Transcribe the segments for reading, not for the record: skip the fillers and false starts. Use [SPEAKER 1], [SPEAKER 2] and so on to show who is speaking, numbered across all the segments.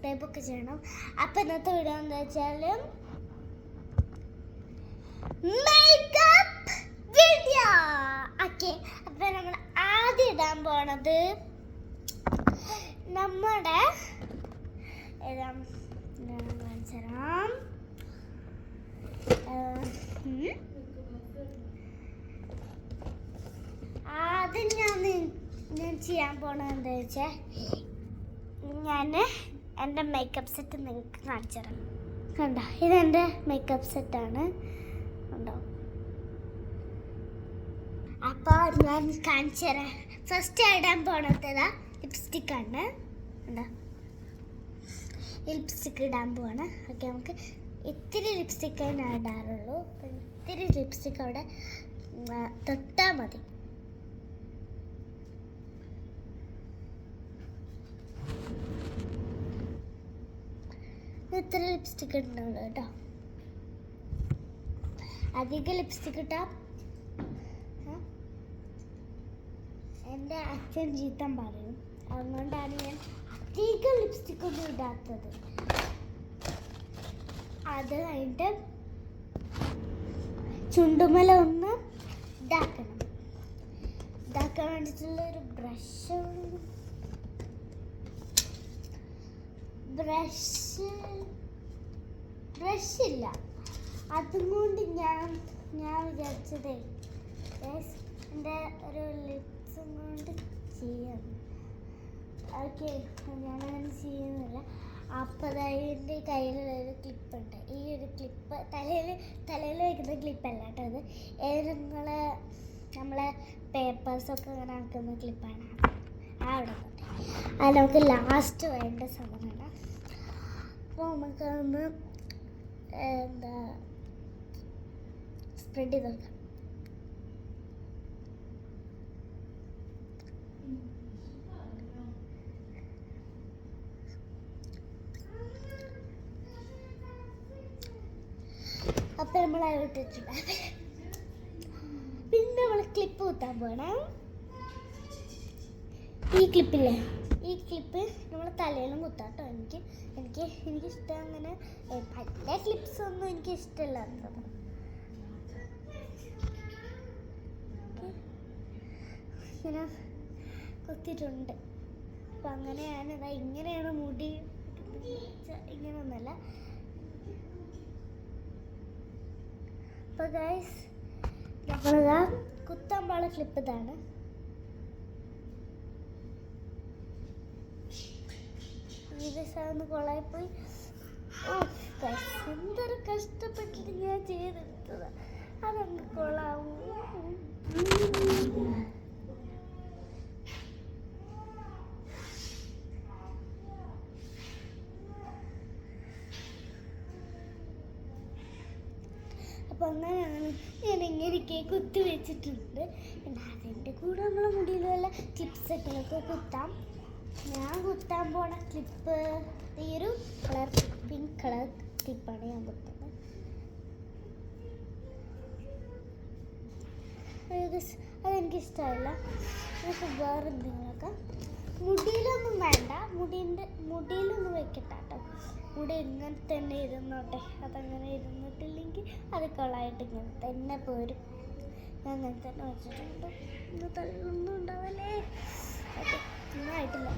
[SPEAKER 1] Subscribe ഒക്കെ ചെയ്യണം. അപ്പം ഇന്നത്തെ വീഡിയോ എന്താ വെച്ചാൽ മേക്കപ്പ് വീഡിയോ. ഓക്കെ, അപ്പം നമ്മൾ ആദ്യം ഇടാൻ പോണത് നമ്മുടെ കാണിച്ചുതരാം. ആദ്യം ഞാൻ ചെയ്യാൻ പോണത് എന്താ വെച്ചാൽ ഞാൻ എൻ്റെ മേക്കപ്പ് സെറ്റ് നിങ്ങൾക്ക് കാണിച്ചു തരാം. കണ്ടോ, ഇതെൻ്റെ മേക്കപ്പ് സെറ്റാണ്. കണ്ടോ, അപ്പോൾ ഞാൻ കാണിച്ചു തരാം. ഫസ്റ്റ് ഇടാൻ പോണത് ലിപ്സ്റ്റിക്കാണ്. കണ്ടോ, ലിപ്സ്റ്റിക്ക് ഇടാൻ പോവാണ്. ഓക്കെ, നമുക്ക് ഇത്തിരി ലിപ്സ്റ്റിക്കേ ഞാൻ ഇടാറുള്ളൂ. ഇത്തിരി ലിപ്സ്റ്റിക്ക് അവിടെ തൊട്ടാൽ മതി. ഇത്ര ലിപ്സ്റ്റിക്ക് ഇടുന്നുള്ളൂ കേട്ടോ. അധികം ലിപ്സ്റ്റിക്ക് ഇട്ടാൽ എൻ്റെ അച്ഛൻ ചീത്തം പറയും. അതുകൊണ്ടാണ് ഞാൻ അധികം ലിപ്സ്റ്റിക്ക് ഒന്നും ഇടാത്തത്. അത് കഴിഞ്ഞിട്ട് ചുണ്ടുമല ഒന്ന് ഇതാക്കാൻ വേണ്ടിയിട്ടുള്ള ഒരു ബ്രഷില്ല. അതും കൊണ്ട് ഞാൻ വിചാരിച്ചതേ എൻ്റെ ഒരു ലിപ്സും കൊണ്ട് ചെയ്യാം. ഓക്കെ, ഞാനങ്ങനെ ചെയ്യുന്നില്ല. അപ്പോൾ എൻ്റെ കയ്യിലുള്ളൊരു ക്ലിപ്പുണ്ട്. ഈ ഒരു ക്ലിപ്പ് തലയിൽ വയ്ക്കുന്ന ക്ലിപ്പല്ല കേട്ടോ. ഇത് നമ്മളെ പേപ്പേഴ്സൊക്കെ ഇങ്ങനെ ആക്കുന്ന ക്ലിപ്പാണ്. അവിടെ അത് നമുക്ക് ലാസ്റ്റ് വേണ്ട സാധനമാണ്. അപ്പോൾ നമുക്കൊന്ന് സ്പ്രെഡ് ചെയ്ത് നോക്കാം. അപ്പം നമ്മൾ ഇട്ടിട്ടുണ്ട്. പിന്നെ നമ്മൾ ക്ലിപ്പ് കുത്താൻ പോകണം. ഈ ക്ലിപ്പില്ലേ, ഈ ക്ലിപ്പ് നമ്മൾ തലയിലും കുത്താം കേട്ടോ. എനിക്കിഷ്ടം അങ്ങനെ പല ക്ലിപ്സൊന്നും എനിക്ക് ഇഷ്ടമില്ലാത്തത്. ഇങ്ങനെ കുത്തിയിട്ടുണ്ട്. അപ്പം അങ്ങനെയാണ്. ഇങ്ങനെയാണ് മുടി, ഇങ്ങനെയൊന്നുമല്ല. അപ്പോൾ ഗൈസ്, നമ്മളിതാ കുത്താൻ പാടുള്ള ക്ലിപ്പ് ഇതാണ്. ഇത് സാധനം കൊളായിപ്പോയി. എന്തൊരു കഷ്ടപ്പെട്ടിട്ട് ഞാൻ ചെയ്തെടുത്തത്, അതങ്ങ് കൊളാവും. അപ്പം അങ്ങനെയാണ് ഞാൻ ഇങ്ങനെയൊക്കെ കുത്തി വെച്ചിട്ടുണ്ട്. പിന്നെ അതിൻ്റെ കൂടെ നമ്മളെ മുടിയിൽ വല്ല ക്ലിപ്സൊക്കെ കുത്താം. ഞാൻ കുത്താൻ പോണ ക്ലിപ്പ് ഈ ഒരു പിങ്ക് കളർ ക്ലിപ്പാണ് ഞാൻ കുത്തുന്നത്. അതെനിക്കിഷ്ടമല്ല. നമുക്ക് വേറെ എന്തെങ്കിലുമൊക്കെ മുടിയിലൊന്നും വേണ്ട. മുടിയിലൊന്നും വെക്കട്ടെ കേട്ടോ. മുടി ഇങ്ങനെ തന്നെ ഇരുന്നോട്ടെ. അതങ്ങനെ ഇരുന്നിട്ടില്ലെങ്കിൽ അത് കൊളായിട്ട് ഇങ്ങനെ തന്നെ പോരും. ഞാൻ അങ്ങനെ തന്നെ വെച്ചിട്ടുണ്ട്. തലയൊന്നും ഉണ്ടാവല്ലേ. ഓക്കെ, ഒന്നായിട്ടില്ല.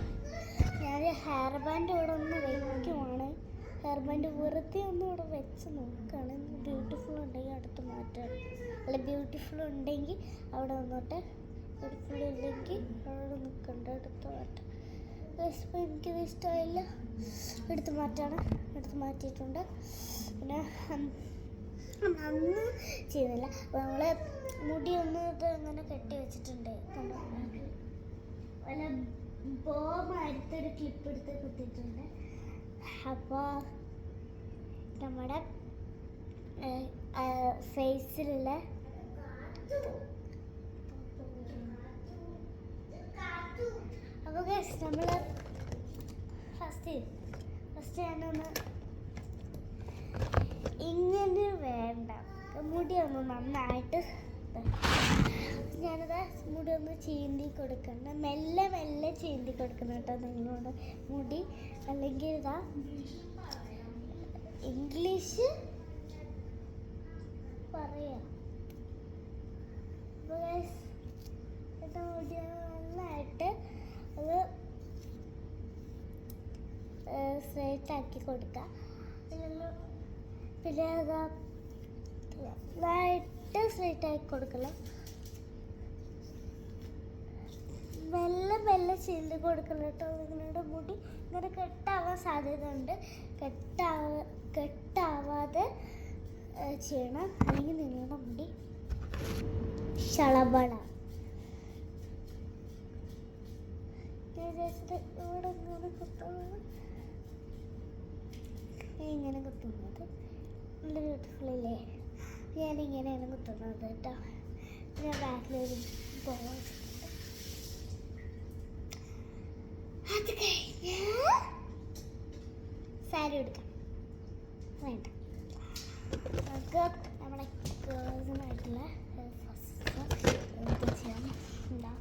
[SPEAKER 1] ഞാൻ ഹെയർ ബാൻഡ് ഇവിടെ ഒന്ന് വയ്ക്കുവാണ്. ഹെയർ ബാൻഡ് വെറുതെ ഒന്ന് ഇവിടെ വെച്ച് നോക്കുകയാണ്. ബ്യൂട്ടിഫുൾ ഉണ്ടെങ്കിൽ അടുത്ത് മാറ്റാണ്. അല്ല, ബ്യൂട്ടിഫുൾ ഉണ്ടെങ്കിൽ അവിടെ നിന്നോട്ടെ. ബ്യൂട്ടിഫുൾ ഇല്ലെങ്കിൽ അവിടെ നിൽക്കണ്ട, എടുത്ത് മാറ്റാം. ഇപ്പോൾ എനിക്കിത് ഇഷ്ടമായില്ല, എടുത്ത് മാറ്റിയിട്ടുണ്ട്. പിന്നെ അന്ന് ചെയ്യുന്നില്ല. അപ്പോൾ നമ്മൾ മുടി ഒന്ന് ഇത് ഇങ്ങനെ കെട്ടി വെച്ചിട്ടുണ്ട്. കണ്ടോ, വല്ല ബോമായിട്ടൊരു ക്ലിപ്പ് എടുത്ത് കുത്തിയിട്ടുണ്ട്. അപ്പോൾ നമ്മുടെ ഫേസിലുള്ള അപ്പോൾ നമ്മൾ ഫസ്റ്റ് ഞാനൊന്ന് ഇങ്ങനെ വേണ്ട, മുടി ഒന്ന് നന്നായിട്ട് ഞാനത് മുടി ഒന്ന് ചീന്തി കൊടുക്കണം, മെല്ലെ മെല്ലെ ചീന്തി കൊടുക്കണം കേട്ടോ നിങ്ങളോട് മുടി. അല്ലെങ്കിൽ ഇതാ ഇംഗ്ലീഷ് പറയാം. അപ്പോൾ മുടി നന്നായിട്ട് അത് സ്ട്രൈറ്റ് ആക്കി കൊടുക്കുക. പിന്നെ അതാ നന്നായിട്ട് സ്ട്രൈറ്റ് ആക്കി കൊടുക്കണം. മെല്ലെ മെല്ലെ ചീന്തി കൊടുക്കണം കേട്ടോ. നിങ്ങളുടെ മുടി ഇങ്ങനെ കെട്ടാവാൻ സാധ്യത ഉണ്ട്. കെട്ടാവാതെ ചെയ്യണം, അല്ലെങ്കിൽ നിങ്ങളുടെ മുടി ശളബള. ഇവിടെ ഇങ്ങനെ കുത്തുന്നത്, ഇങ്ങനെ കുത്തുന്നത് നല്ല ബ്യൂട്ടിഫുള്ളല്ലേ. ഞാനിങ്ങനെയാണ് കുത്തുന്നത് കേട്ടോ. ഞാൻ ബാക്കിലൊരു പോവാൻ അത് കഴിഞ്ഞ് സാരി എടുക്കാം. വേണ്ട, നമുക്ക് നമ്മുടെ പേഴ്സണായിട്ടുള്ള ഫസ്റ്റ് എന്ത് ചെയ്യാം. എന്താ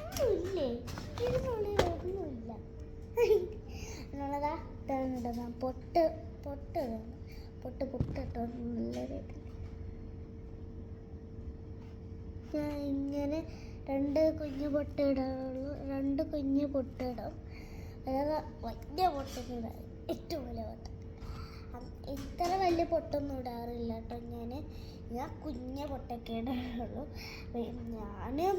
[SPEAKER 1] ഒന്നുമില്ലേ ഇതിനുള്ളിൽ ഒന്നുമില്ല എന്നുള്ളതാ. ഇതാണ് പൊട്ട് ഇതാണ്. പൊട്ടിട്ടോ നല്ല രീതിയിൽ ഞാൻ ഇങ്ങനെ 2 കുഞ്ഞ് പൊട്ടിടാറുള്ളൂ. 2 കുഞ്ഞ് പൊട്ടിടും. അതായത് വലിയ പൊട്ടൊന്നും ഇടാറ്, ഏറ്റവും വലിയ പൊട്ട. ഇത്ര വലിയ പൊട്ടൊന്നും ഇടാറില്ല കേട്ടോ. ഞാൻ കുഞ്ഞ പൊട്ടൊക്കെ ഇടാറുള്ളൂ. ഞാൻ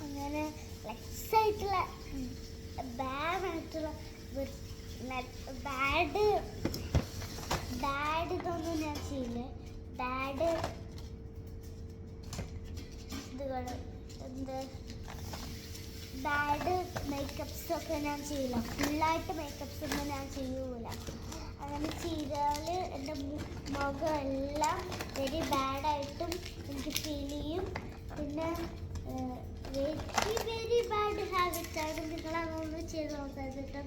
[SPEAKER 1] അങ്ങനെ ഫ്ലെക്സായിട്ടുള്ള ബാഡായിട്ടുള്ള ബാഡ് ഇതൊന്നും ഞാൻ ചെയ്യില്ല. ബാഡ് ഇതുകൾ ബാഡ് മേക്കപ്സൊക്കെ ഞാൻ ചെയ്യില്ല. ഫുള്ളായിട്ട് മേക്കപ്സ് ഒന്നും ഞാൻ ചെയ്യൂല. അങ്ങനെ ചെയ്താൽ എൻ്റെ മുഖം എല്ലാം വെരി ബാഡായിട്ടും എനിക്ക് ഫീൽ ചെയ്യും. പിന്നെ വെരി ബാഡ് ഹാബിറ്റാണ്. നിങ്ങളതൊന്നും ചെയ്ത് നോക്കരുത് കേട്ടോ.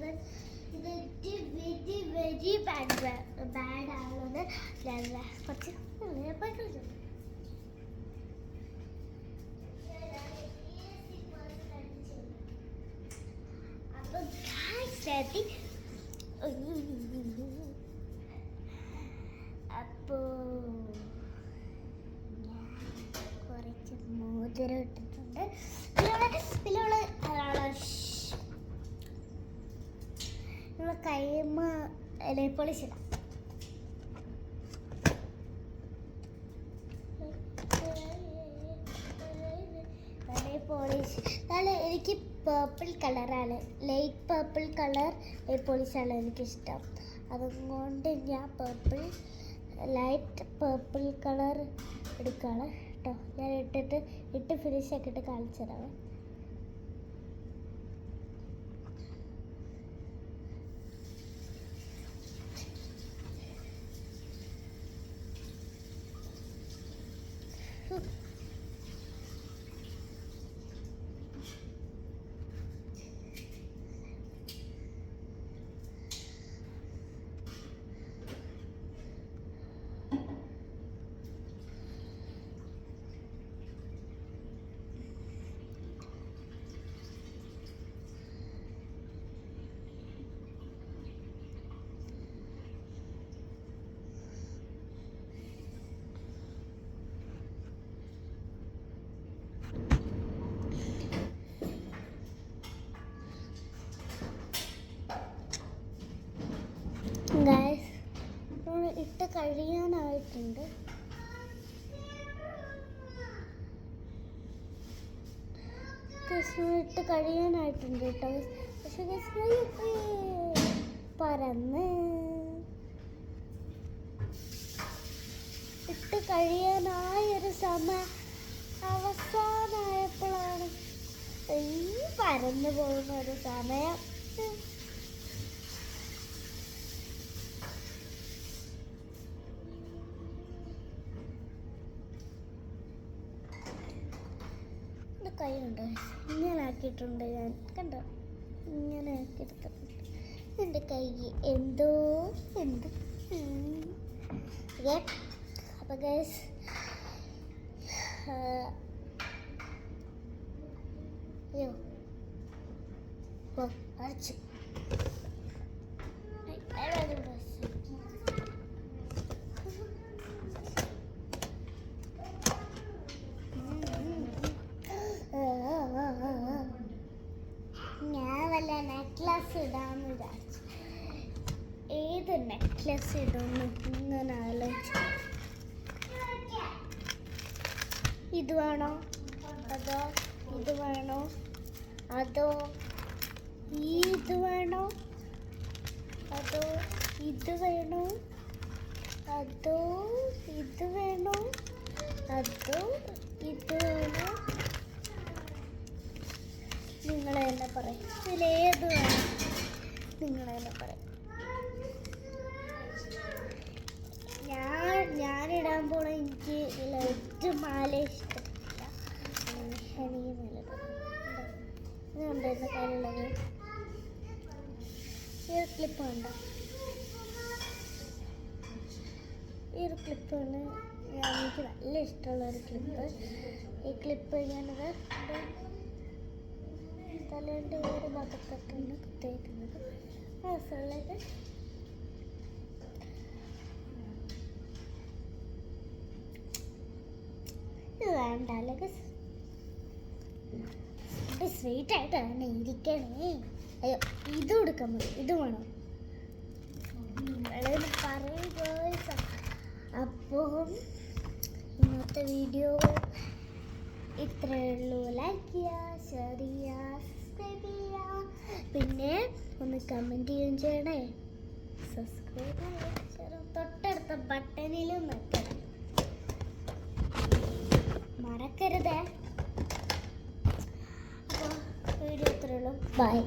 [SPEAKER 1] ഇത് വെരി ബാഡാണുള്ളത്. കുറച്ച് കളിച്ചു. അപ്പോൾ ഞാൻ കുറച്ച് മോതിരം ഇട്ടിട്ടുണ്ട്. നമ്മൾ കൈമ പൊളിച്ചിടാം. പോളിഷ് എനിക്ക് പേർപ്പിൾ കളറാണ്, ലൈറ്റ് പേർപ്പിൾ കളർ പോളിഷാണ് എനിക്കിഷ്ടം. അതുകൊണ്ട് ഞാൻ ലൈറ്റ് പേർപ്പിൾ കളർ എടുക്കുകയാണ് കേട്ടോ. ഞാൻ ഇട്ട് ഫിനിഷ് ആക്കിയിട്ട് കാണിച്ചു തരാം. ഗൈസ്, ഇട്ട് കഴിയാനായിട്ടുണ്ട്. ഇട്ട് കഴിയാനായിട്ടുണ്ട് കേട്ടോ. പക്ഷെ പറന്ന് ഇട്ട് കഴിയാനായൊരു സമയം അവസാനമായപ്പോഴാണ് പറന്നു പോകുന്ന ഒരു സമയം. കൈ ഉണ്ട്, ഇങ്ങനെ ആക്കിയിട്ടുണ്ട് ഞാൻ, കണ്ടോ, ഇങ്ങനെ ആക്കിയെടുത്തിട്ടുണ്ട്. എൻ്റെ കൈ എന്തോ ഉണ്ട്. ഓക്കെ, അപ്പോൾ ഗൈസ് അയ്യോ അടച്ചു. ഞാൻ വല്ല നെക്ലസ് ഇടാന്ന് വിചാരിച്ചു. ഏത് നെക്ലസ് ഇടുന്നു ഇങ്ങനെ ആലോചിച്ചു. ഇത് വേണോ അതോ ഇത് വേണോ അതോ ഇത് വേണോ അതോ ഇത് വേണോ അതോ ഇത് വേണോ അതോ ഇത് വേണോ? നിങ്ങൾ തന്നെ പറയും. ഇതിലേത് വേണം? നിങ്ങൾ തന്നെ പറയും. ഞാനിടാൻ പോണ എനിക്ക് ലൈറ്റ് മാല ഇഷ്ടപ്പെട്ടില്ല. എനിക്ക് നല്ലത് ഇതുണ്ടായിരുന്ന കയ്യിലുള്ളത്. ഈ ഒരു ക്ലിപ്പ് വേണ്ട. ഈ ഒരു ക്ലിപ്പാണ് എനിക്ക് നല്ല ഇഷ്ടമുള്ളൊരു ക്ലിപ്പ്. ഈ ക്ലിപ്പ് ഞാനത് തലേൻ്റെ ഒരു ഭാഗത്തൊക്കെയാണ് കുത്തിവയ്ക്കുന്നത്. രസമുള്ളത്. ഇത് വേണ്ട അല്ലെങ്കിൽ സ്വീറ്റ് ആയിട്ട് തന്നെ ഇരിക്കണേ. അയ്യോ ഇത് കൊടുക്കാൻ മതി. ഇത് വേണം നിങ്ങളെന്ന് പറയുക. അപ്പോൾ ഇന്നത്തെ വീഡിയോ ഇത്രയേ ഉള്ളൂ. ലൈക്ക് ചെയ്യുക, ഷെയർ ചെയ്യുക, സബ്സ്ക്രൈബ് ചെയ്യുക, പിന്നെ ഒന്ന് കമൻറ്റ് ചെയ്യുകയും ചെയ്യണേ. സബ്സ്ക്രൈബ് ചെയ്യുക, തൊട്ടടുത്ത ബട്ടണിലും നിൽക്കണം, മറക്കരുത്. അപ്പോൾ വീഡിയോ ഇത്രയേ ഉള്ളൂ. ബൈ.